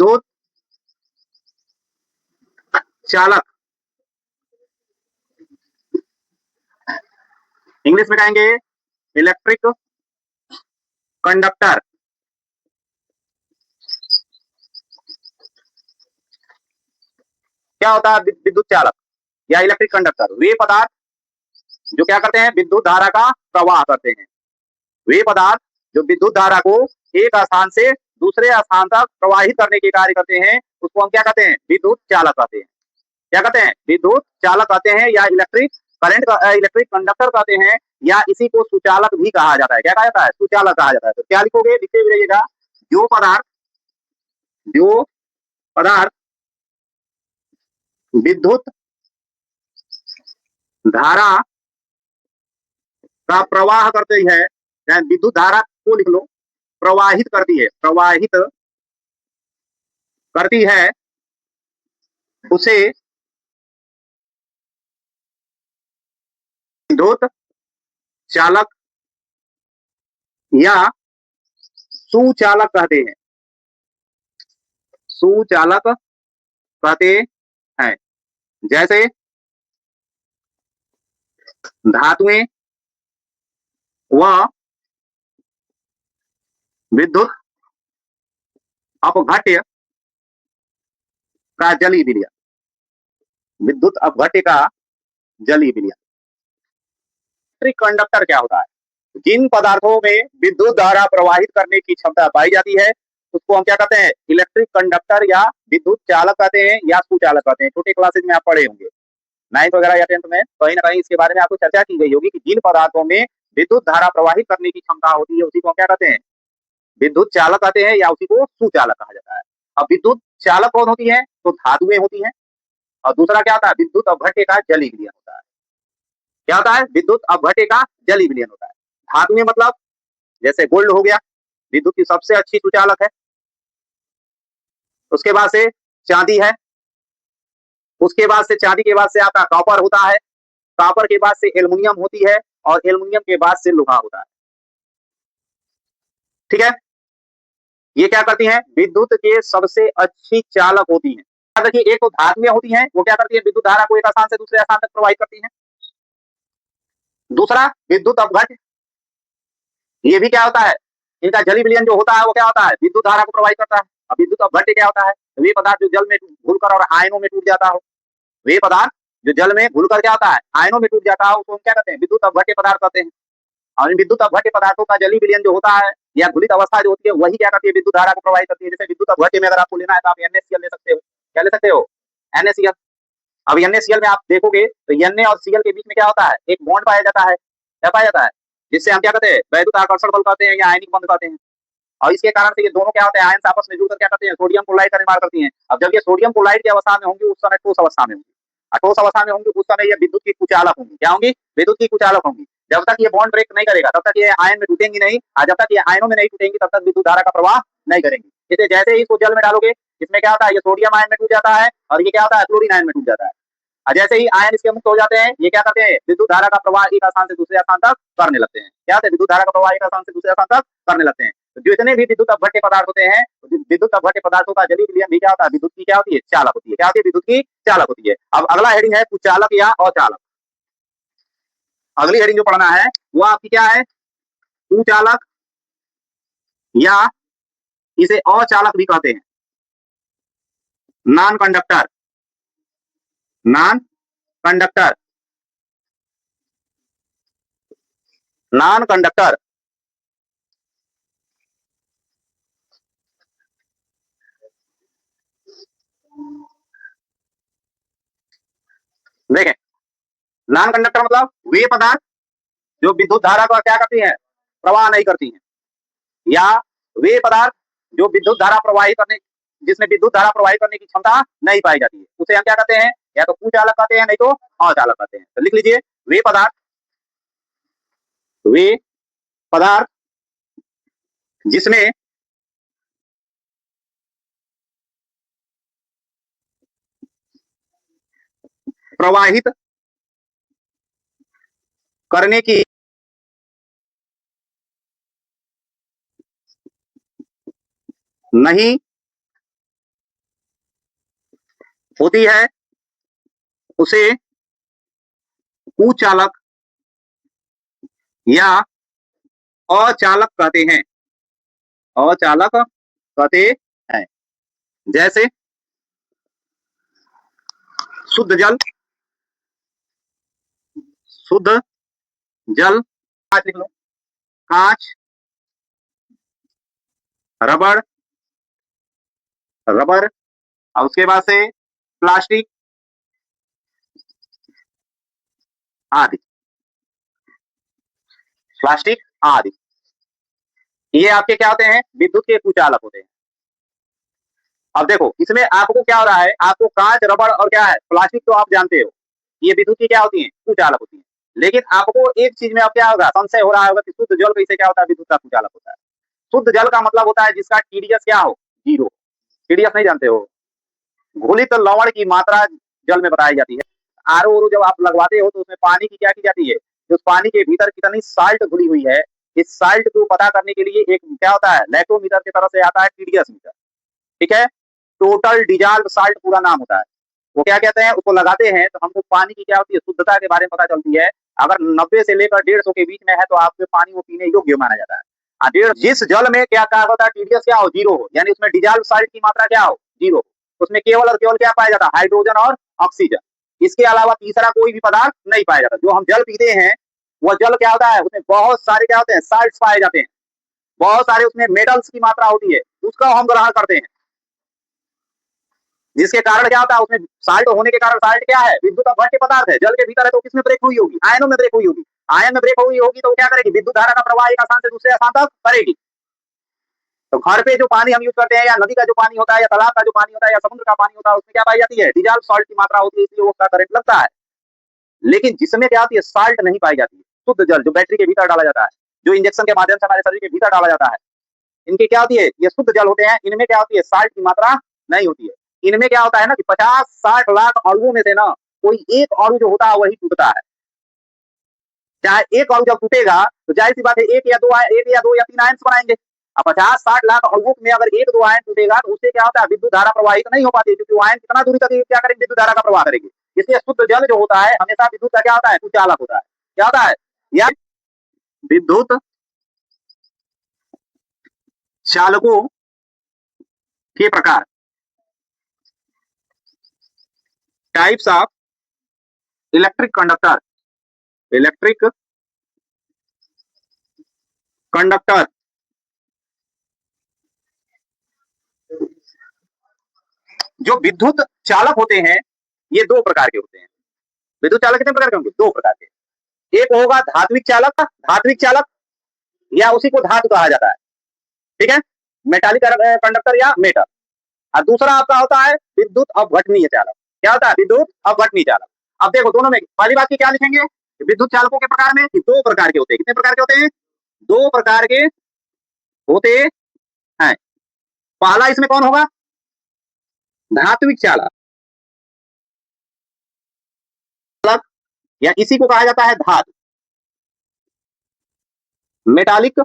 विद्युत चालक, इंग्लिश में कहेंगे इलेक्ट्रिक कंडक्टर। क्या होता है विद्युत चालक या इलेक्ट्रिक कंडक्टर? वे पदार्थ जो क्या करते हैं, विद्युत धारा का प्रवाह करते हैं। वे पदार्थ जो विद्युत धारा को एक स्थान से दूसरे स्थान तक प्रवाहित करने के कार्य करते हैं, उसको हम क्या कहते हैं, विद्युत चालक कहते हैं। क्या कहते हैं, विद्युत चालक कहते हैं, या इलेक्ट्रिक करंट इलेक्ट्रिक कंडक्टर कहते हैं, या इसी को सुचालक भी कहा जाता है। क्या कहा जाता है, सुचालक कहा जाता है। तो क्या लिखोगे, लिखते हुए रहिएगा, जो पदार्थ विद्युत धारा का प्रवाह करती है, विद्युत धारा को लिख लो, प्रवाहित करती है, प्रवाहित करती है, उसे विद्युत चालक या सुचालक कहते हैं। सुचालक कहते हैं। जैसे धातुएं व विद्युत अपघट्य का जली विलयन, विद्युत अपघट्य का जली विलयन। कंडक्टर क्या होता है, जिन पदार्थों में विद्युत धारा प्रवाहित करने की क्षमता पाई जाती है, उसको हम क्या कहते हैं, इलेक्ट्रिक कंडक्टर या विद्युत चालक कहते हैं, या सुचालक कहते हैं। छोटे क्लासेज में आप पढ़े होंगे, 9th वगैरह या 10th में कहीं ना कहीं इसके बारे में आपको चर्चा की गई होगी कि जिन पदार्थों में विद्युत धारा प्रवाहित करने की क्षमता होती है, उसी को क्या कहते हैं, विद्युत चालक कहते हैं, या उसी को सुचालक कहा जाता है। अब विद्युत चालक कौन होती है, तो धातुएं होती हैं, और दूसरा क्या होता है, विद्युत अपघट्य का जली विलयन होता है। क्या होता है, विद्युत अपघट्य का जली विलयन होता है। धातुएं मतलब जैसे गोल्ड हो गया, विद्युत की सबसे अच्छी सुचालक है। उसके बाद से चांदी है, उसके बाद से चांदी के बाद से आपका कॉपर होता है, कॉपर के बाद से एल्युमिनियम होती है, और एल्युमिनियम के बाद से लोहा होता है। ठीक है, ये क्या करती हैं, विद्युत के सबसे अच्छी चालक होती हैं। याद रखिए, एक तो धातुएं होती हैं, वो क्या करती है, विद्युत धारा को एक स्थान से दूसरे स्थान तक प्रवाहित करती हैं। दूसरा विद्युत अपघट्य, ये भी क्या होता है, इनका जली विलयन जो होता है वो क्या होता है, विद्युत धारा को प्रवाहित करता है। अब विद्युत अपघट्य क्या होता है, वे पदार्थ जो जल में घुलकर और आयनों में टूट जाता हो, वे पदार्थ जो जल में घुलकर क्या होता है, आयनों में टूट जाता हो, उसको हम क्या कहते हैं, विद्युत अपघट्य पदार्थ कहते हैं। और इन विद्युत अपघट्य पदार्थों का जली विलयन जो होता है, या घुलित अवस्था जो होती है, वही क्या करती है, विद्युत धारा को प्रवाहित करती है। जैसे विद्युत अपघट्य में अगर आपको लेना है तो आप NaCl ले सकते हो। क्या ले सकते हो, NaCl। अब NaCl में आप देखोगे तो Na और Cl के बीच में क्या होता है, एक बॉन्ड पाया जाता है। क्या पाया जाता है, जिससे हम क्या कहते हैं, वैद्युत आकर्षण बल कहते हैं, या आयनिक बंध कहते हैं। और इसके कारण से ये दोनों क्या होते हैं, आयन आपस में जुड़कर क्या करते हैं, सोडियम क्लोराइड का निर्माण करती हैं। अब जब ये सोडियम क्लोराइड की अवस्था में होंगी, उस समय ठोस अवस्था में होंगी, ठोस अवस्था में होंगी, उस समय ये विद्युत की कुचालक होंगी। क्या होंगी, विद्युत की कुचालक होंगी। जब तक ये बॉन्ड ब्रेक नहीं करेगा, तब तक ये आयन में टूटेंगी नहीं, और जब तक ये आयनों में नहीं टूटेंगी, तब तक विद्युत धारा का प्रवाह नहीं करेंगी। जैसे जैसे ही इसको जल में डालोगे, इसमें क्या होता है, ये सोडियम आयन में टूट जाता है, और ये क्या होता है, क्लोरीन आयन में टूट जाता है। और जैसे ही आयन इसके मुक्त हो जाते हैं, ये क्या करते हैं, विद्युत धारा का प्रवाह एक स्थान से दूसरे स्थान तक करने लगते हैं। क्या होता है, विद्युत धारा का प्रवाह एक स्थान से दूसरे स्थान तक करने लगते हैं। तो जितने भी विद्युत अपघट्य पदार्थ होते हैं, विद्युत अपघट्य पदार्थों का जली विलयन भी क्या होता है, विद्युत की क्या होती है, चालक होती है। क्या होती है, विद्युत की चालक होती है। अब अगला हेडिंग है कुचालक या अचालक। अगली हेडिंग जो पढ़ना है वो आपकी क्या है, कुचालक, या इसे अचालक भी कहते हैं, non conductor. Non conductor, non conductor. देखें, नॉन कंडक्टर मतलब वे पदार्थ जो विद्युत धारा का क्या करती हैं, प्रवाह नहीं करती हैं, या वे पदार्थ जो विद्युत धारा प्रवाहित करने, जिसमें विद्युत धारा प्रवाहित करने की क्षमता नहीं पाई जाती है, उसे हम क्या कहते हैं, या तो कुचालक कहते हैं, नहीं तो अचालक कहते हैं। तो लिख लीजिए, वे पदार्थ, वे पदार्थ जिसमें प्रवाहित करने की नहीं होती है उसे कुचालक या अचालक कहते हैं। अचालक कहते हैं। जैसे शुद्ध जल, शुद्ध जल, कांच लिख लो, कांच, रबड़, रबर, और उसके बाद से प्लास्टिक आदि, प्लास्टिक आदि, ये आपके क्या होते हैं, विद्युत के कुचालक होते हैं। अब देखो इसमें आपको क्या हो रहा है, आपको कांच, रबड़ और क्या है, प्लास्टिक, तो आप जानते हो ये विद्युत की क्या होती है, कुचालक होती है। लेकिन आपको एक चीज में अब क्या होगा, संशय हो रहा होगा कि शुद्ध जल कैसे क्या होता है, विद्युत का कुचालक होता है। शुद्ध जल का मतलब होता है जिसका टीडीएस क्या हो, जीरो। टीडीएस नहीं जानते हो, घुलित लवण की मात्रा जल में बताई जाती है। आरओ जब आप लगवाते हो तो उसमें पानी की क्या की जाती है, उस पानी के भीतर कितनी साल्ट घुली हुई है, इस साल्ट को पता करने के लिए एक क्या होता है, लैक्टोमीटर की तरफ से आता है टीडीएस मीटर, ठीक है। टोटल डिजॉल्व साल्ट पूरा नाम होता है। वो क्या कहते हैं, उसको लगाते हैं तो हमको पानी की क्या होती है, शुद्धता के बारे में पता चलती है। अगर 90 से लेकर 150 के बीच में है तो आपके पानी वो पीने योग्य माना जाता है। जिस जल में क्या कहा होता है, टीडीएस क्या हो, जीरो हो, यानी उसमें डिजॉल्व साल्ट की मात्रा क्या हो, जीरो। उसमें केवल और केवल क्या पाया जाता है, हाइड्रोजन और ऑक्सीजन। इसके अलावा तीसरा कोई भी पदार्थ नहीं पाया जाता। जो हम जल पीते हैं वह जल क्या होता है, उसमें बहुत सारे क्या होते हैं, साल्ट पाए जाते हैं, बहुत सारे उसमें मेटल्स की मात्रा होती है, उसका हम ग्रहण करते हैं। जिसके कारण क्या होता है, उसमें साल्ट होने के कारण, साल्ट क्या है, विद्युत अपघट्य पदार्थ है, जल के भीतर है तो किसमें ब्रेक हुई होगी, आयनों में ब्रेक हुई होगी। आयन में ब्रेक हुई होगी तो क्या करेगी, विद्युत धारा का प्रवाह एक स्थान से दूसरे स्थान तक करेगी। तो घर पे जो पानी हम यूज करते हैं, या नदी का जो पानी होता है, या तालाब का जो पानी होता है, या समुद्र का पानी होता है, उसमें क्या पाई जाती है, डिजॉल्व सॉल्ट की मात्रा होती है, इसलिए उसका करंट लगता है। लेकिन जिसमें क्या होती है, साल्ट नहीं पाई जाती है, शुद्ध जल जो बैटरी के भीतर डाला जाता है, जो इंजेक्शन के माध्यम से हमारे शरीर के भीतर डाला जाता है, इनकी क्या होती है, ये शुद्ध जल होते हैं, इनमें क्या होती है, साल्ट की मात्रा नहीं होती है। इनमें क्या होता है ना कि 50-60 लाख अणुओं में से ना कोई एक अणु जो होता है वही टूटता है। चाहे एक अणु जब टूटेगा तो जाहिर सी बात है एक या दो या तीन आयन बनाएंगे। अब 50-60 लाख अणुओं में अगर एक दो आयन टूटेगा तो उससे क्या होता है, विद्युत धारा प्रवाहित नहीं हो पाती, क्योंकि वो आयन कितना दूरी तक क्या करेंगे, विद्युत धारा का प्रवाह करेंगे। इसलिए शुद्ध जल जो होता है हमेशा विद्युत का क्या होता है, कुचालक होता है। क्या होता है, या विद्युत चालकों के प्रकार, types of electric conductor, electric conductor. जो विद्युत चालक होते हैं ये दो प्रकार के होते हैं। विद्युत चालक कितने प्रकार के होंगे, दो प्रकार के। एक होगा धात्विक चालक, धात्विक चालक या उसी को धातु कहा जाता है, ठीक है, मेटालिक कंडक्टर या मेटल। और दूसरा आपका होता है विद्युत अपघटनीय चालक। क्या होता है, विद्युत अपघटनीय चालक। अब देखो दोनों में पहली बात की क्या लिखेंगे, विद्युत चालकों के प्रकार में दो प्रकार के होते हैं। कितने प्रकार के होते हैं, दो प्रकार के होते हैं। पहला इसमें कौन होगा, धात्विक चालक, या इसी को कहा जाता है धातु। मेटालिक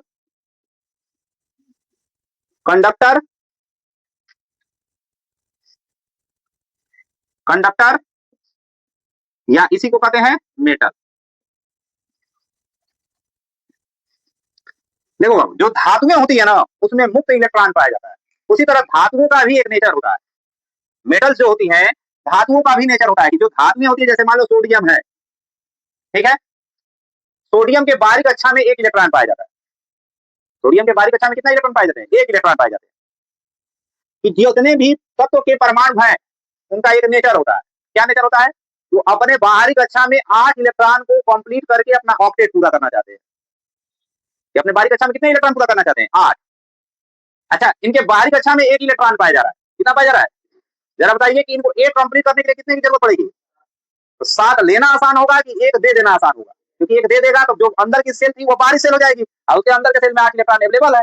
कंडक्टर, कंडक्टर या इसी को कहते हैं मेटल। देखो जो धातुएं होती है ना उसमें मुक्त इलेक्ट्रॉन पाया जाता है, उसी तरह धातुओं का भी एक नेचर होता है। मेटल्स जो होती हैं धातुओं का भी नेचर होता है कि जो धातुएं होती है, जैसे मान लो सोडियम है, ठीक है, सोडियम के बारीक कक्षा में एक इलेक्ट्रॉन पाया जाता है। सोडियम के बारीक कक्षा में कितना इलेक्ट्रॉन पाए जाते हैं, एक इलेक्ट्रॉन पाए जाते हैं। कि जितने भी तत्व के परमाणु हैं उनका एक नेचर होता है। क्या नेचर होता है, वो अपने बाहरी कक्षा में 8 इलेक्ट्रॉन को कंप्लीट करके अपना ऑक्टेट पूरा करना चाहते हैं। कि अपने बाहरी कक्षा में कितने इलेक्ट्रॉन पूरा करना चाहते हैं, 8। अच्छा, इनके बाहरी कक्षा में एक इलेक्ट्रॉन पाया जा रहा है, कितना पाया जा रहा है, जरा बताइए कि इनको एक कंप्लीट करने के लिए कितने की जरूरत पड़ेगी। तो 7 लेना आसान होगा कि एक दे देना आसान होगा, क्योंकि एक दे देगा तो जो अंदर की सेल थी वो बाहरी सेल हो जाएगी और उसके अंदर के सेल में 8 इलेक्ट्रॉन अवेलेबल है।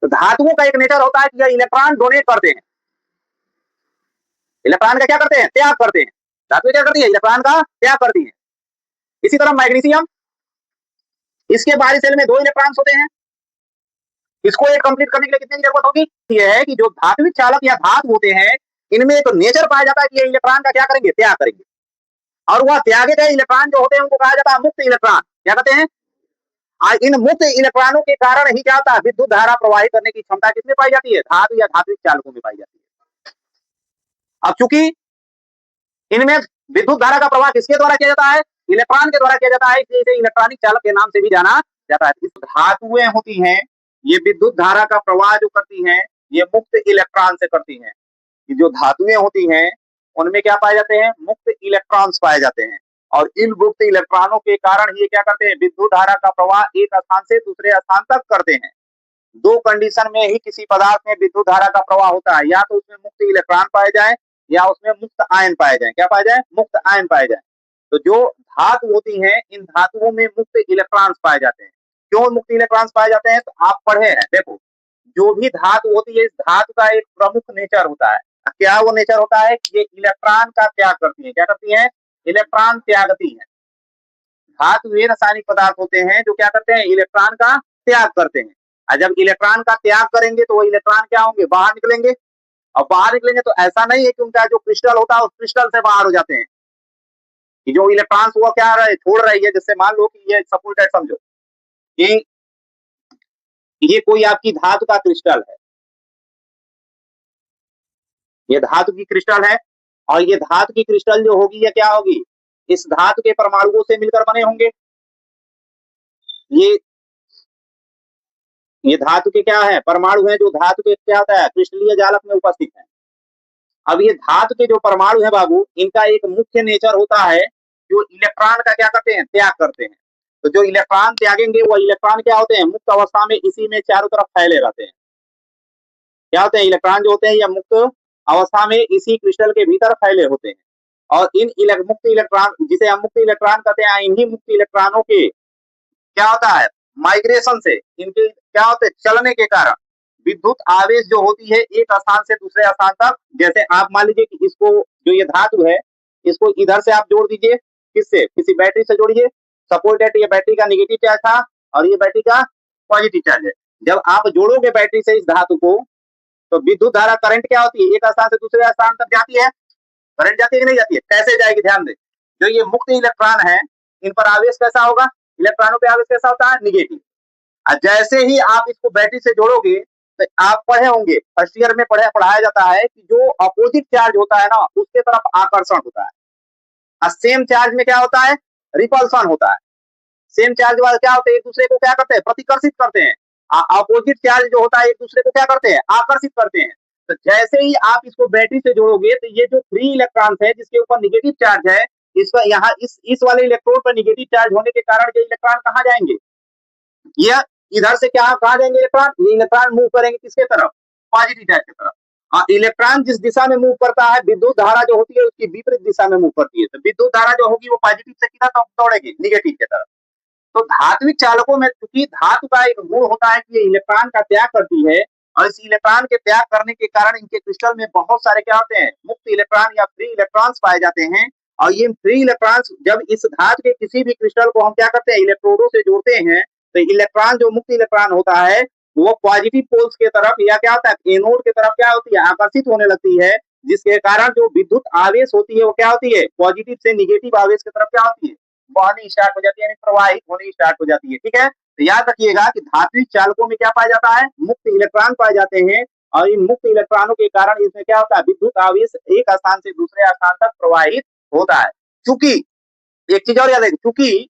तो धातुओं का एक नेचर होता है कि यह इलेक्ट्रॉन डोनेट करते हैं, इलेक्ट्रॉन का क्या करते हैं, त्याग करते हैं। धातु क्या करती है, इलेक्ट्रॉन का त्याग करती है। इसी तरह मैग्नीशियम, इसके बाहरी सेल में 2 इलेक्ट्रॉन्स होते हैं, इसको एक कंप्लीट करने के लिए कितने की जरूरत होगी। यह है कि जो धात्विक चालक या धातु होते हैं इनमें तो नेचर पाया जाता है कि ये इलेक्ट्रॉन का क्या करेंगे, त्याग करेंगे, और वह त्यागे गए इलेक्ट्रॉन जो होते हैं उनको कहा जाता है मुक्त इलेक्ट्रॉन। क्या कहते हैं? इन मुक्त इलेक्ट्रॉनों के कारण ही क्या होता है, विद्युत धारा प्रवाहित करने की क्षमता किसमें पाई जाती है, धातु या धात्विक चालकों में पाई जाती है। अब चूंकि इनमें विद्युत धारा का प्रवाह किसके द्वारा किया जाता है, इलेक्ट्रॉन के द्वारा किया जाता है, इसलिए इसे इलेक्ट्रॉनिक चालक के नाम से भी जाना जाता है। इस धातुएं होती हैं, ये विद्युत धारा का प्रवाह जो करती हैं, ये मुक्त इलेक्ट्रॉन से करती हैं। जो धातुएं होती हैं उनमें क्या पाए जाते हैं, मुक्त इलेक्ट्रॉन्स पाए जाते हैं, और इन मुक्त इलेक्ट्रॉनों के कारण ये क्या करते हैं, विद्युत धारा का प्रवाह एक स्थान से दूसरे स्थान तक करते हैं। दो कंडीशन में ही किसी पदार्थ में विद्युत धारा का प्रवाह होता है, या तो उसमें मुक्त इलेक्ट्रॉन पाए जाए या उसमें मुक्त आयन पाए जाए। क्या पाए जाए, मुक्त आयन पाए जाए। तो जो धातु होती हैं, इन धातुओं में मुक्त इलेक्ट्रॉन्स पाए जाते हैं। क्यों मुक्त इलेक्ट्रॉन्स पाए जाते हैं, तो आप पढ़े हैं, देखो जो भी धातु होती है, इस धातु का एक प्रमुख नेचर होता है। क्या वो नेचर होता है कि ये इलेक्ट्रॉन का त्याग करती है। क्या करती है, इलेक्ट्रॉन त्यागती है। धातु वे रासायनिक पदार्थ होते हैं जो क्या करते हैं, इलेक्ट्रॉन का त्याग करते हैं। और जब इलेक्ट्रॉन का त्याग करेंगे तो वो इलेक्ट्रॉन क्या होंगे, बाहर निकलेंगे, और बाहर निकलेंगे तो ऐसा नहीं है कि उनका जो क्रिस्टल होता है उस क्रिस्टल से बाहर हो जाते हैं, कि जो इलेक्ट्रॉन्स वो क्या रहे, छोड़ रही है। जिससे मान लो कि ये सपोज दैट समझो कि ये कोई आपकी धातु का क्रिस्टल है, ये धातु की क्रिस्टल है, और ये धातु की क्रिस्टल जो होगी ये क्या होगी, इस धातु के परमाणुओं से मिलकर बने होंगे। ये धातु के क्या है, परमाणु है, जो धातु के क्या होता है, क्रिस्टलीय जालक में उपस्थित है। अब ये धातु के जो परमाणु है बाबू, इनका एक मुख्य नेचर होता है जो इलेक्ट्रॉन का क्या करते हैं, त्याग करते हैं। तो जो इलेक्ट्रॉन त्यागेंगे वो इलेक्ट्रॉन क्या होते हैं, मुक्त अवस्था में इसी में चारों तरफ फैले रहते हैं। क्या होते हैं, इलेक्ट्रॉन जो होते हैं ये मुक्त अवस्था में इसी क्रिस्टल के भीतर फैले होते हैं। और इन मुक्त इलेक्ट्रॉन, जिसे हम मुक्त इलेक्ट्रॉन कहते हैं, इन्हीं मुक्त इलेक्ट्रॉनों के क्या होता है, माइग्रेशन से, इनके क्या होते हैं, चलने के कारण विद्युत आवेश जो होती है एक स्थान से दूसरे स्थान तक, जैसे आप मान लीजिए कि इसको, जो ये धातु है, इसको इधर से आप जोड़ दीजिए, किससे, किसी बैटरी से जोड़िए। सपोज दैट ये बैटरी का नेगेटिव चार्ज था और ये बैटरी का पॉजिटिव चार्ज है। जब आप जोड़ोगे बैटरी से इस धातु को, तो विद्युत धारा करंट क्या होती है, एक स्थान से दूसरे स्थान तक जाती है। करंट जाती है कि नहीं जाती है, कैसे जाएगी, ध्यान दें। जो ये मुक्त इलेक्ट्रॉन है, इन पर आवेश कैसा होगा, इलेक्ट्रॉनों पे आवेश कैसा होता है, निगेटिव। जैसे ही आप इसको बैटरी से जोड़ोगे, तो आप पढ़े होंगे, फर्स्ट ईयर में पढ़ाया जाता है कि जो अपोजिट चार्ज होता है ना, उसके तरफ आकर्षण होता है, और सेम चार्ज में क्या होता है, रिपल्सन होता है। सेम चार्ज वाले क्या होते हैं, एक दूसरे को क्या करते हैं, प्रतिकर्षित करते हैं। अपोजिट चार्ज जो होता है एक दूसरे को क्या करते हैं, आकर्षित करते हैं। तो जैसे ही आप इसको बैटरी से जोड़ोगे, तो ये जो फ्री इलेक्ट्रॉन है जिसके ऊपर निगेटिव चार्ज है, इसका यहाँ इस वाले इलेक्ट्रोड पर निगेटिव चार्ज होने के कारण ये इलेक्ट्रॉन कहाँ जाएंगे, ये इधर से क्या कहा जाएंगे, इलेक्ट्रॉन, ये इलेक्ट्रॉन मूव करेंगे किसके तरफ, पॉजिटिव चार्ज की तरफ। इलेक्ट्रॉन जिस दिशा में मूव करता है, विद्युत धारा जो होती है उसकी विपरीत दिशा में मूव करती है। तो विद्युत धारा जो होगी वो पॉजिटिव से किधर दौड़ेगी, निगेटिव की तरफ। तो धात्विक चालकों में चूंकि धातु का एक गुण होता है कि ये इलेक्ट्रॉन का त्याग करती है, और इस इलेक्ट्रॉन के त्याग करने के कारण इनके क्रिस्टल में बहुत सारे क्या होते हैं, मुक्त इलेक्ट्रॉन या फ्री इलेक्ट्रॉन्स पाए जाते हैं। और ये फ्री इलेक्ट्रॉन्स जब इस धातु के किसी भी क्रिस्टल को हम क्या करते हैं, इलेक्ट्रोडों से जोड़ते हैं, तो इलेक्ट्रॉन जो मुक्त इलेक्ट्रॉन होता है वो पॉजिटिव पोल्स के तरफ, या क्या होता है, एनोड के तरफ क्या होती है, आकर्षित होने लगती है। जिसके कारण जो विद्युत आवेश होती है वो क्या होती है, पॉजिटिव से निगेटिव आवेश की तरफ क्या होती है, बहनी स्टार्ट हो जाती है, यानी प्रवाहित होनी स्टार्ट हो जाती है। ठीक है, तो याद रखिएगा कि धात्विक चालकों में क्या पाया जाता है, मुक्त इलेक्ट्रॉन पाए जाते हैं, और इन मुक्त इलेक्ट्रॉनों के कारण इसमें क्या होता है, विद्युत आवेश एक स्थान से दूसरे स्थान तक प्रवाहित होता है। चूंकि एक चीज और याद रखिए, चूंकि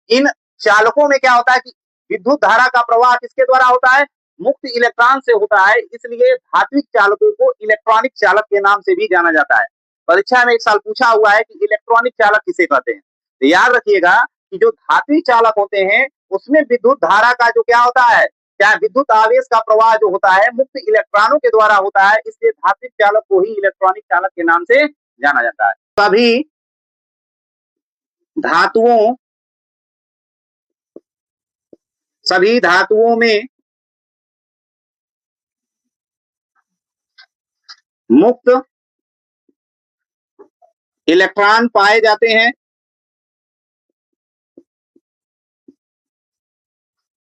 इन चालकों में क्या होता है कि विद्युत धारा का प्रवाह किसके द्वारा होता है, मुक्त इलेक्ट्रॉन से होता है, इसलिए धात्विक चालकों को इलेक्ट्रॉनिक चालक के नाम से भी जाना जाता है। परीक्षा में एक साल पूछा हुआ है कि इलेक्ट्रॉनिक चालक किसे कहते हैं। तो याद रखिएगा कि जो धात्विक चालक होते हैं उसमें विद्युत धारा का जो क्या होता है, क्या विद्युत आवेश का प्रवाह जो होता है मुक्त इलेक्ट्रॉनों के द्वारा होता है, इसलिए धात्विक चालक को ही इलेक्ट्रॉनिक चालक के नाम से जाना जाता है। सभी धातुओं में मुक्त इलेक्ट्रॉन पाए जाते हैं।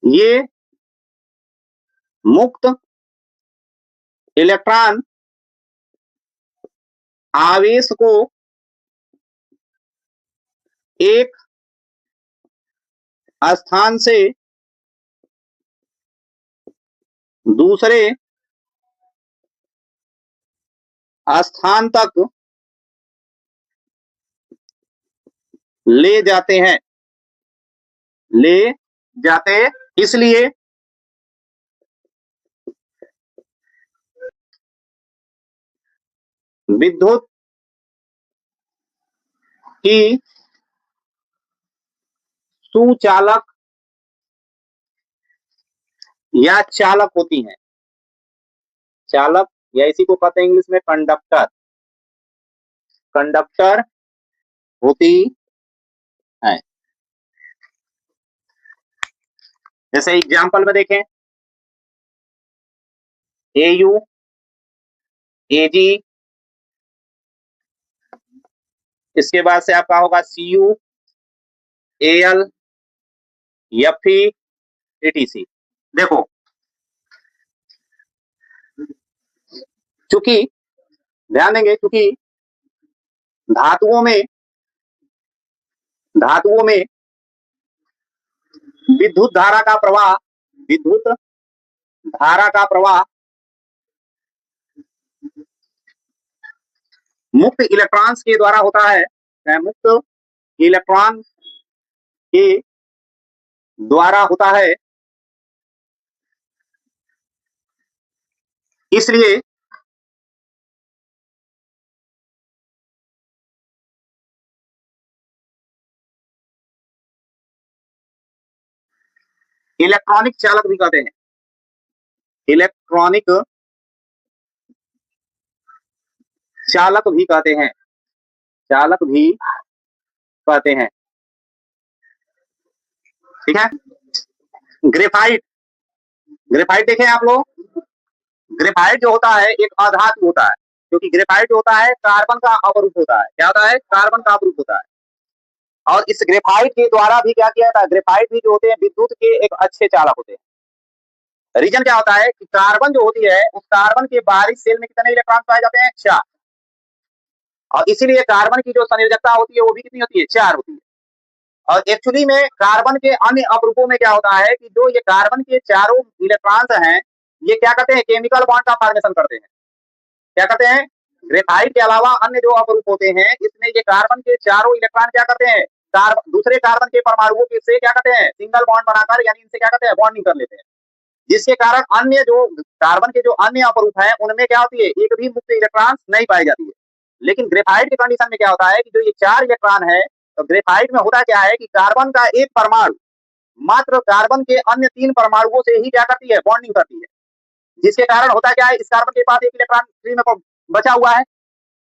ये मुक्त इलेक्ट्रॉन आवेश को एक स्थान से दूसरे स्थान तक ले जाते हैं, ले जाते, इसलिए विद्युत की सुचालक या चालक होती हैं। चालक या इसी को कहते हैं इंग्लिश में कंडक्टर, कंडक्टर होती है। जैसे एग्जांपल में देखें, AU, AG, इसके बाद से आपका होगा CU, AL, FE, ETC। देखो, चूंकि ध्यान देंगे, चूंकि धातुओं में विद्युत धारा का प्रवाह, विद्युत धारा का प्रवाह मुक्त इलेक्ट्रॉन्स के द्वारा होता है, मुक्त इलेक्ट्रॉन के द्वारा होता है, इसलिए इलेक्ट्रॉनिक चालक भी कहते हैं, इलेक्ट्रॉनिक चालक भी कहते हैं, चालक भी कहते हैं। ठीक है। ग्रेफाइट, ग्रेफाइट देखें आप लोग, ग्रेफाइट जो होता है एक अधातु होता है, क्योंकि ग्रेफाइट जो होता है कार्बन का अपरूप होता है। क्या होता है? कार्बन का अपरूप होता है। और इस ग्रेफाइट के द्वारा भी क्या किया जाता है, ग्रेफाइट भी जो होते हैं विद्युत के एक अच्छे चालक होते हैं। रीजन क्या होता है कि कार्बन जो होती है उस कार्बन के बाहरी सेल में कितने इलेक्ट्रॉन पाए जाते हैं? 4। और इसीलिए कार्बन की जो संयोजकता होती है वो भी कितनी होती है? 4 होती है। और एक्चुअली में कार्बन के अन्य अपरूपों में क्या होता है कि जो ये कार्बन के चारों इलेक्ट्रॉन्स हैं, ये क्या करते हैं? केमिकल बॉन्ड का फॉर्मेशन करते हैं। क्या करते हैं? ग्रेफाइट के अलावा अन्य जो अपरूप होते हैं इसमें ये कार्बन के चारों इलेक्ट्रॉन क्या करते हैं? दूसरे कार्बन के परमाणुओं के से क्या करते हैं? सिंगल बॉन्ड बनाकर, यानी इनसे क्या करते हैं? बॉन्डिंग कर लेते हैं। जिसके कारण अन्य जो कार्बन के जो अन्य अपरूप हैं उनमें क्या होती है? एक भी मुक्त इलेक्ट्रॉन नहीं पाई जाती है। लेकिन ग्रेफाइट के कंडीशन में क्या होता है कि जो ये 4 इलेक्ट्रॉन है, तो ग्रेफाइट में होता क्या है कि कार्बन का एक परमाणु मात्र कार्बन के अन्य 3 परमाणुओं से ही क्या करती है? बॉन्डिंग करती है। जिसके कारण होता क्या है? इस कार्बन के पास एक इलेक्ट्रॉन फ्री में बचा हुआ है।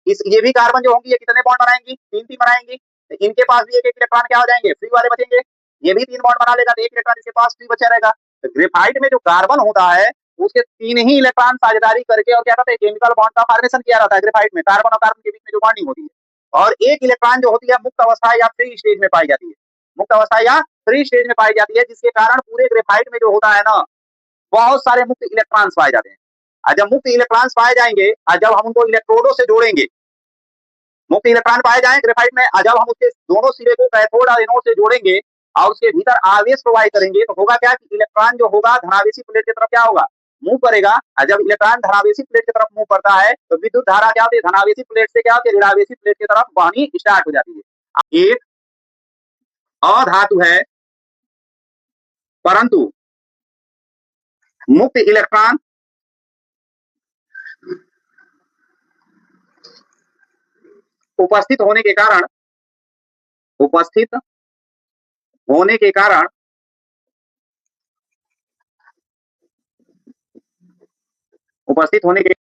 ये भी कार्बन जो होंगी ये कितने बॉन्ड बनाएंगी? 3 बनाएंगी। तो इनके पास भी एक इलेक्ट्रॉन क्या हो जाएंगे? फ्री वाले बचेंगे। ये भी 3 बॉन्ड बना लेगा तो एक इलेक्ट्रॉन इसके पास फ्री बचा रहेगा। तो ग्रेफाइट में जो कार्बन होता है उसके 3 ही इलेक्ट्रॉन साझेदारी करके और क्या करते हैं? केमिकल बॉन्ड का फॉर्मेशन किया जाता है ग्रेफाइट में, कार्बन और कार्बन के बीच में जो बॉन्डिंग होती है। और एक इलेक्ट्रॉन जो होती है मुक्त अवस्था या फ्री स्टेज में पाई जाती है, मुक्त अवस्था या फ्री स्टेज में पाई जाती है, जिसके कारण पूरे ग्रेफाइट में जो होता है ना, बहुत सारे मुक्त इलेक्ट्रॉन्स पाए जाते हैं। और जब मुक्त इलेक्ट्रॉन्स पाए जाएंगे और जब हम उनको इलेक्ट्रोडों से जोड़ेंगे, मुक्त इलेक्ट्रॉन पाए जाए ग्रेफाइट में, जब हम उसके दोनों सिरे को कैथोड और एनोड से जोड़ेंगे और उसके भीतर आवेश प्रोवाइड करेंगे, तो होगा क्या कि इलेक्ट्रॉन जो होगा धनावेशी प्लेट की तरफ क्या होगा? मूव करेगा। और जब इलेक्ट्रॉन धनावेशी प्लेट की तरफ मूव करता है तो विद्युत धारा क्या होती है? धनावेशी प्लेट से क्या होती है? ऋणावेशी प्लेट की तरफ बहनी स्टार्ट हो जाती है। एक अधातु है परंतु मुक्त इलेक्ट्रॉन उपस्थित होने के कारण, उपस्थित होने के कारण उपस्थित होने के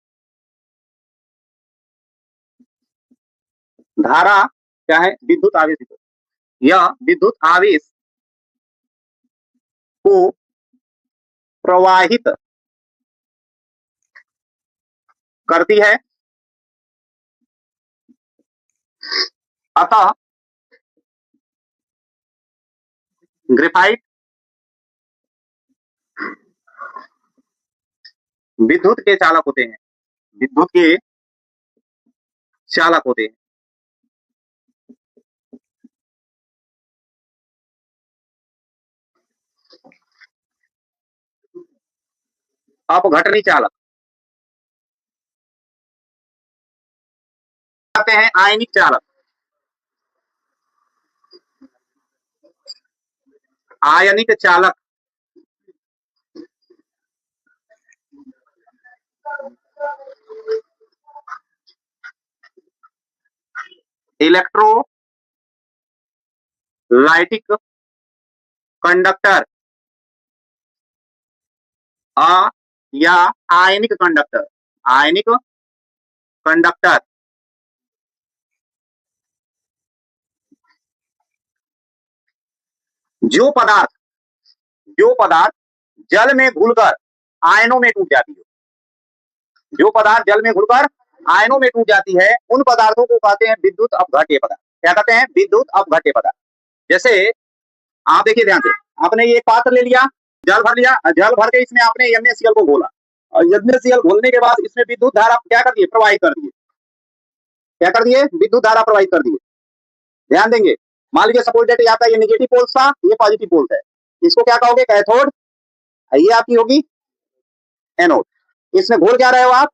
धारा क्या है? विद्युत आवेश। यह विद्युत आवेश को प्रवाहित करती है। अतः ग्रेफाइट विद्युत के चालक होते हैं, विद्युत के चालक होते हैं। अपघटनी चालक आते हैं आयनिक चालक। आयनिक चालक इलेक्ट्रोलाइटिक कंडक्टर या आयनिक कंडक्टर। आयनिक कंडक्टर जो पदार्थ जल में घुलकर आयनों में टूट जाती है, जो पदार्थ जल में घुलकर आयनों में टूट जाती है, उन पदार्थों को कहते हैं विद्युत अपघट्य पदार्थ। क्या कहते हैं? विद्युत अपघट्य पदार्थ। जैसे आप देखिए ध्यान से, आपने ये पात्र ले लिया, जल भर लिया, जल भर के इसमें आपने NaCl को घोला, और NaCl घोलने के बाद इसमें विद्युत धारा क्या कर दिए? प्रवाहित कर दिए। क्या कर दिए? विद्युत धारा प्रवाहित कर दिए। ध्यान देंगे, मान लीजिए सपोज दैट आपका ये नेगेटिव पोल्स था, ये पॉजिटिव पोल्स है, इसको क्या कहोगे? कैथोड, ये आपकी होगी एनोड। इसमें घोल क्या रहे हो आप?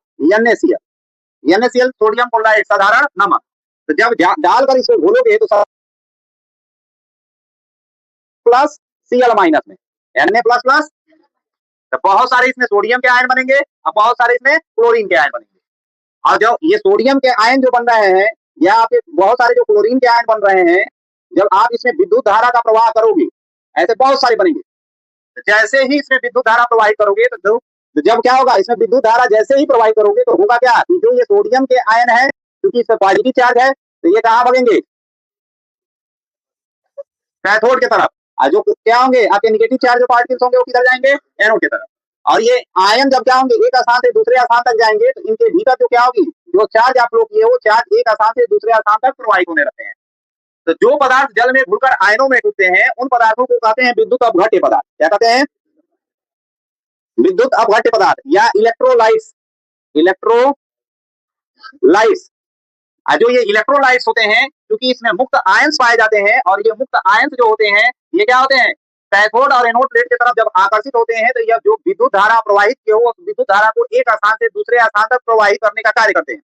NaCl सोडियम क्लोराइड साधारण नमक। तो जब डालकर इसको घोलोगे तो प्लस Cl माइनस में Na प्लस प्लस, तो बहुत सारे इसमें सोडियम के आयन बनेंगे और बहुत सारे इसमें क्लोरीन के आयन बनेंगे। और जो ये सोडियम के आयन जो बन रहे हैं या आपके बहुत सारे जो क्लोरीन के आयन बन रहे हैं, जब आप इसमें विद्युत धारा का प्रवाह करोगे, ऐसे बहुत सारे बनेंगे। तो जैसे ही इसमें विद्युत धारा प्रवाहित करोगे तो जब क्या होगा? इसमें विद्युत धारा जैसे ही प्रवाहित करोगे तो होगा क्या? कि जो ये सोडियम के आयन है, क्योंकि इसमें पॉजिटिव चार्ज है, तो ये कहाँ भगेंगे? कैथोड की तरफ। और जो क्या होंगे? आपके नेगेटिव चार्ज जो पार्टिकल्स होंगे वो किधर जाएंगे? एनोड की तरफ। और ये आयन जब क्या होंगे? एक स्थान से दूसरे स्थान तक जाएंगे, तो इनके भीतर जो क्या होगी? जो चार्ज आप लोग किए वो चार्ज एक स्थान से दूसरे स्थान तक प्रवाहित होने लगते हैं। तो जो पदार्थ जल में घुलकर आयनों में टूटते हैं, उन पदार्थों को कहते हैं विद्युत अपघट्य पदार्थ। क्या कहते हैं? विद्युत अपघट्य पदार्थ या इलेक्ट्रोलाइट्स। इलेक्ट्रोलाइट्स, जो ये इलेक्ट्रोलाइट्स होते हैं, क्योंकि इसमें मुक्त आयंस पाए जाते हैं, और ये मुक्त आयंस जो होते हैं, ये क्या होते हैं? कैथोड और एनोड प्लेट की तरफ जब आकर्षित होते हैं, तो यह जो विद्युत धारा प्रवाहित की हो, विद्युत धारा को एक स्थान से दूसरे स्थान तक प्रवाहित करने का कार्य करते हैं।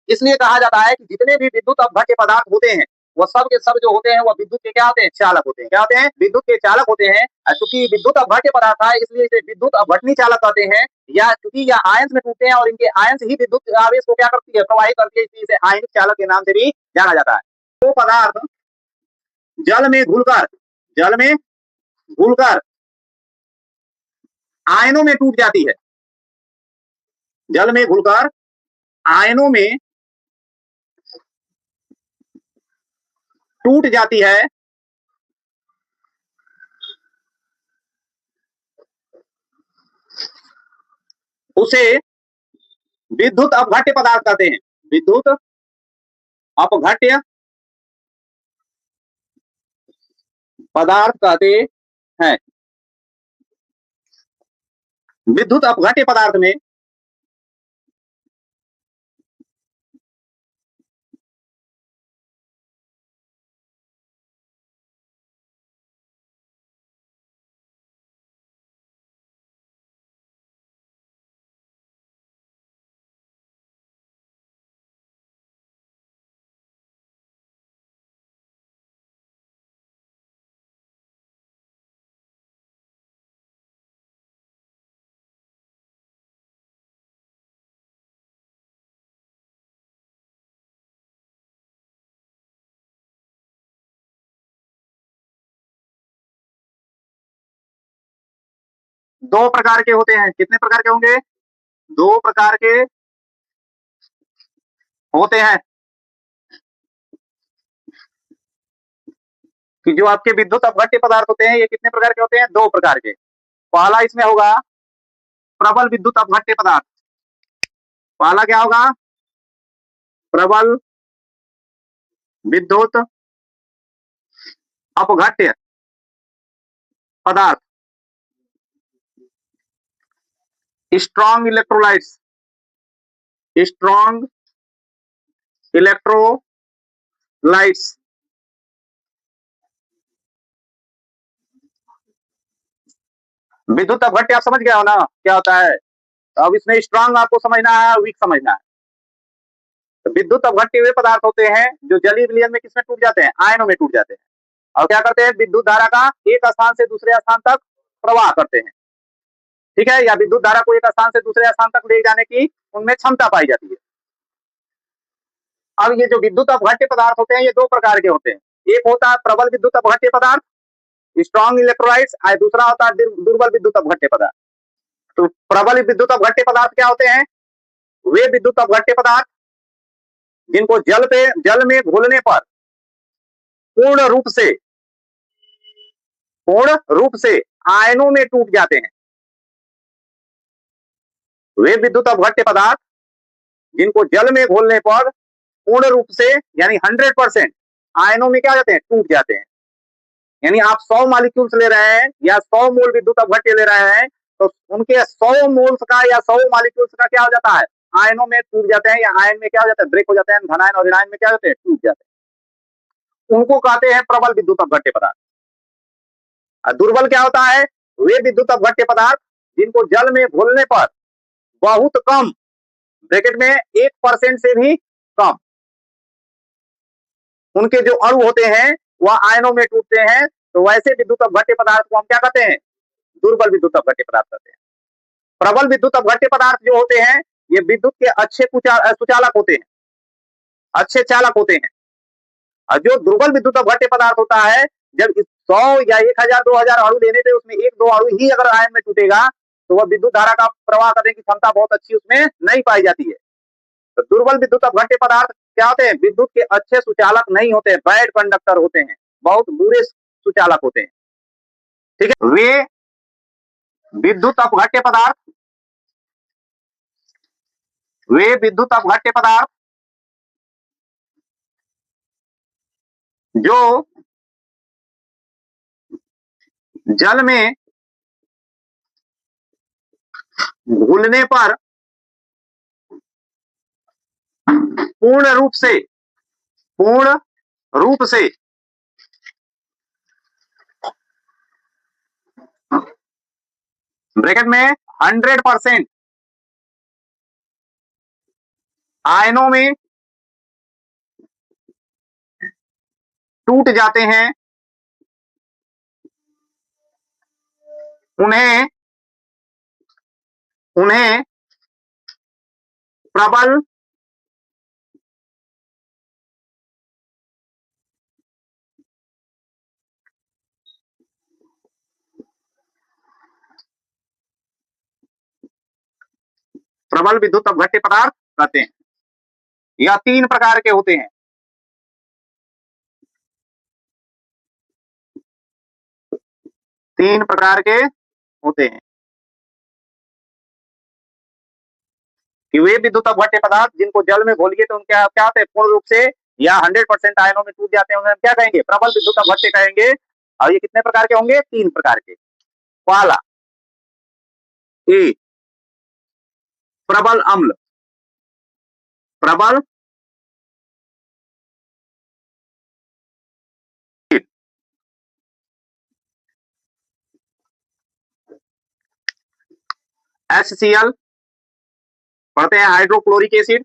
इसलिए कहा जाता है कि जितने भी विद्युत अपघट्य पदार्थ होते हैं, वो सब के सब जो होते हैं वो विद्युत के क्या होते हैं? चालक होते हैं। क्या होते हैं? विद्युत के चालक होते हैं। चूंकि विद्युत अपघट्य पदार्थ है, इसलिए इसे विद्युत अपघटनी चालक कहते हैं। या चूंकि यह आयंस में टूटते हैं और इनके आयंस ही विद्युत आवेश को क्या करती है? प्रवाहित करती है, इसलिए इसे आयनिक चालक के नाम से भी जाना जाता है। वो पदार्थ जल में घुलकर आयनों में टूट जाती है, जल में घुलकर आयनों में टूट जाती है, उसे विद्युत अपघट्य पदार्थ कहते हैं। विद्युत अपघट्य पदार्थ कहते हैं। विद्युत अपघट्य पदार्थ में दो प्रकार के होते हैं। कितने प्रकार के होंगे? दो प्रकार के होते हैं कि जो आपके विद्युत अपघट्य पदार्थ होते हैं, ये कितने प्रकार के होते हैं? दो प्रकार के। पहला इसमें होगा प्रबल विद्युत अपघट्य पदार्थ। पहला क्या होगा? प्रबल विद्युत अपघट्य पदार्थ। Strong electrolytes, strong electrolytes. विद्युत अपघट्य आप समझ गए हो ना क्या होता है? अब इसमें स्ट्रांग आपको समझना है, वीक समझना है। तो विद्युत अपघट्य वे पदार्थ होते हैं जो जलीय विलयन में किसमें टूट जाते हैं? आयनों में टूट जाते हैं। और क्या करते हैं? विद्युत धारा का एक स्थान से दूसरे स्थान तक प्रवाह करते हैं। ठीक है, या विद्युत धारा को एक स्थान से दूसरे स्थान तक ले जाने की उनमें क्षमता पाई जाती है। अब ये जो विद्युत अपघट्य पदार्थ होते हैं ये दो प्रकार के होते हैं। एक होता है प्रबल विद्युत अपघट्य पदार्थ, स्ट्रॉन्ग इलेक्ट्रोलाइट्स, और दूसरा होता है दुर्बल विद्युत अपघट्य पदार्थ। तो प्रबल विद्युत अपघट्य पदार्थ क्या होते हैं? वे विद्युत अपघट्य पदार्थ जिनको जल में घुलने पर पूर्ण रूप से आयनों में टूट जाते हैं। वे विद्युत अपघट्य पदार्थ जिनको जल में घोलने पर पूर्ण रूप से यानी 100% आयनों में क्या जाते हैं? टूट जाते हैं। यानी आप 100 मॉलिक्यूल्स ले रहे हैं या 100 मोल विद्युत अपघट्य ले रहे हैं तो उनके 100 मोल्स का या 100 मॉलिक्यूल्स का क्या हो जाता है? आयनों में टूट जाते हैं, या आयन में क्या हो जाता है? ब्रेक हो जाते हैं, धनायन और ऋणायन में क्या होते हैं? टूट जाते हैं। उनको कहते हैं प्रबल विद्युत अपघट्य पदार्थ। दुर्बल क्या होता है? वे विद्युत अपघट्य पदार्थ जिनको जल में घोलने पर बहुत कम, ब्रैकेट में 1% से भी कम, उनके जो अणु होते हैं वह आयनों में टूटते हैं, तो वैसे विद्युत अपघट्य पदार्थ को हम क्या कहते हैं? दुर्बल विद्युत अपघट्य पदार्थ कहते हैं। प्रबल विद्युत अपघट्य पदार्थ जो होते हैं ये विद्युत के अच्छे सुचालक होते हैं, अच्छे चालक होते हैं। और जो दुर्बल विद्युत अपघट्य पदार्थ होता है, जब 100 या 1000 2000 अणु लेने से उसमें 1-2 अणु ही अगर आयन में टूटेगा तो वह विद्युत धारा का प्रवाह करने की क्षमता बहुत अच्छी उसमें नहीं पाई जाती है। तो दुर्बल विद्युत अपघट्य पदार्थ क्या होते हैं? विद्युत के अच्छे सुचालक नहीं होते, बैड कंडक्टर होते हैं, बहुत बुरे सुचालक होते हैं। ठीक है, वे विद्युत अपघट्य पदार्थ जो जल में घुलने पर पूर्ण रूप से ब्रैकेट में 100% आयनों में टूट जाते हैं, उन्हें प्रबल विद्युत अपघट्य पदार्थ कहते हैं। यह 3 प्रकार के होते हैं। कि वे विद्युत अपघट्य पदार्थ जिनको जल में घोलिए तो उनके क्या होते हैं? पूर्ण रूप से या 100% आयनों में टूट जाते हैं, उन्हें क्या कहेंगे? प्रबल विद्युत अपघट्य कहेंगे। और ये कितने प्रकार के होंगे? 3 प्रकार के। पहला ए प्रबल अम्ल, प्रबल HCl, पढ़ते हैं हाइड्रोक्लोरिक एसिड,